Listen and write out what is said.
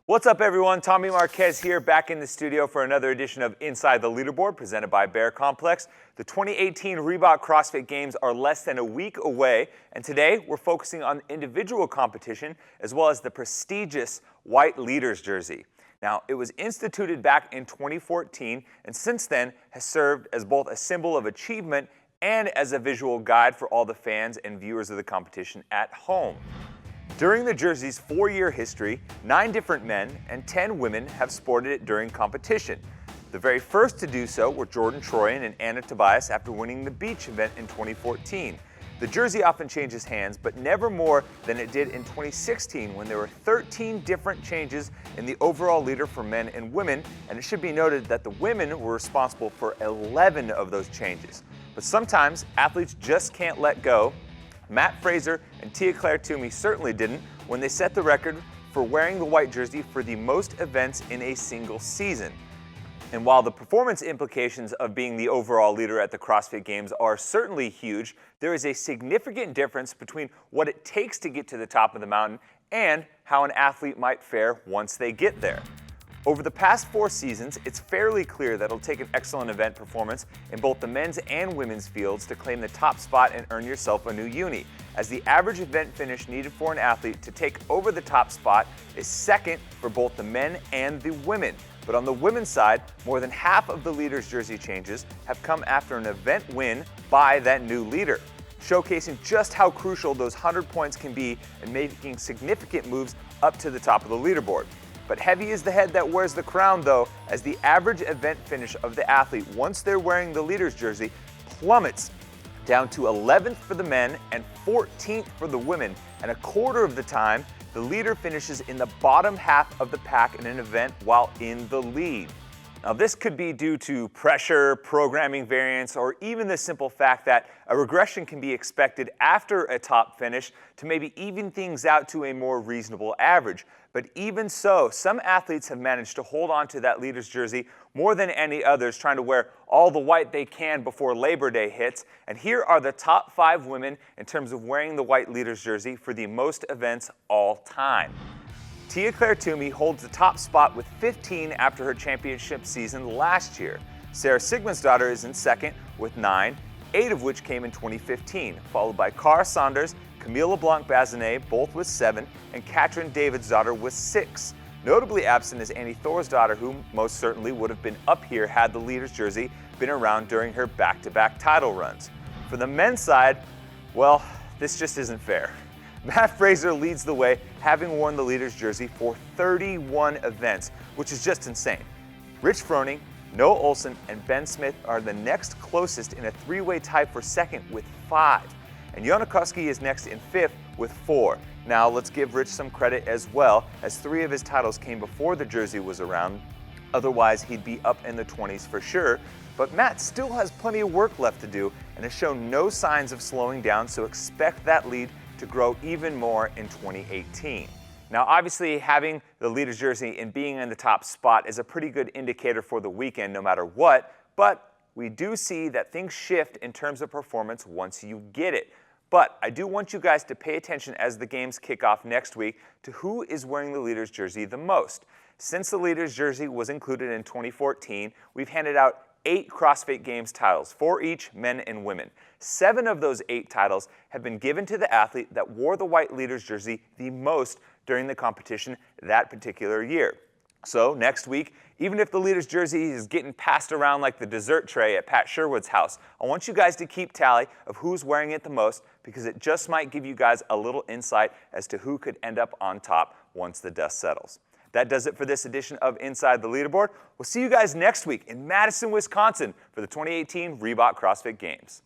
What's up, everyone? Tommy Marquez here, back in the studio for another edition of Inside the Leaderboard, presented by Bear Complex. The 2018 Reebok CrossFit Games are less than a week away, and today we're focusing on individual competition as well as the prestigious white leaders jersey. Now, it was instituted back in 2014, and since then has served as both a symbol of achievement and as a visual guide for all the fans and viewers of the competition at home. During the jersey's 4-year history, 9 different men and 10 women have sported it during competition. The very first to do so were Jordan Troyan and Anna Tobias after winning the beach event in 2014. The jersey often changes hands, but never more than it did in 2016 when there were 13 different changes in the overall leader for men and women, and it should be noted that the women were responsible for 11 of those changes. But sometimes athletes just can't let go. Matt Fraser and Tia-Clair Toomey certainly didn't when they set the record for wearing the white jersey for the most events in a single season. And while the performance implications of being the overall leader at the CrossFit Games are certainly huge, there is a significant difference between what it takes to get to the top of the mountain and how an athlete might fare once they get there. Over the past 4 seasons, it's fairly clear that it'll take an excellent event performance in both the men's and women's fields to claim the top spot and earn yourself a new uni, as the average event finish needed for an athlete to take over the top spot is second for both the men and the women. But on the women's side, more than half of the leader's jersey changes have come after an event win by that new leader, showcasing just how crucial those 100 points can be in making significant moves up to the top of the leaderboard. But heavy is the head that wears the crown, though, as the average event finish of the athlete once they're wearing the leader's jersey plummets down to 11th for the men and 14th for the women, and a quarter of the time the leader finishes in the bottom half of the pack in an event while in the lead. Now, this could be due to pressure, programming variance, or even the simple fact that a regression can be expected after a top finish to maybe even things out to a more reasonable average. But even so, some athletes have managed to hold on to that leader's jersey more than any others, trying to wear all the white they can before Labor Day hits. And here are the top 5 women in terms of wearing the white leader's jersey for the most events all time. Tia-Clair Toomey holds the top spot with 15 after her championship season last year. Sarah Sigmundsdottir is in second with 9, 8 of which came in 2015, followed by Cara Saunders, Camille LeBlanc-Bazinet, both with 7, and Katrin Davidsdottir with 6. Notably absent is Annie Thorisdottir, who most certainly would have been up here had the leader's jersey been around during her back-to-back title runs. For the men's side, well, this just isn't fair. Matt Fraser leads the way, having worn the leader's jersey for 31 events, which is just insane. Rich Froning, Noah Olson, and Ben Smith are the next closest in a 3-way tie for second with 5. And Jonakoski is next in 5th with 4. Now, let's give Rich some credit as well, as 3 of his titles came before the jersey was around. Otherwise, he'd be up in the 20s for sure. But Matt still has plenty of work left to do and has shown no signs of slowing down, so expect that lead to grow even more in 2018. Now, obviously, having the leader's jersey and being in the top spot is a pretty good indicator for the weekend no matter what, but we do see that things shift in terms of performance once you get it. But I do want you guys to pay attention as the games kick off next week to who is wearing the leader's jersey the most. Since the leader's jersey was included in 2014, we've handed out 8 CrossFit Games titles, 4 each, men and women. 7 of those 8 titles have been given to the athlete that wore the white leader's jersey the most during the competition that particular year. So next week, even if the leader's jersey is getting passed around like the dessert tray at Pat Sherwood's house, I want you guys to keep tally of who's wearing it the most, because it just might give you guys a little insight as to who could end up on top once the dust settles. That does it for this edition of Inside the Leaderboard. We'll see you guys next week in Madison, Wisconsin for the 2018 Reebok CrossFit Games.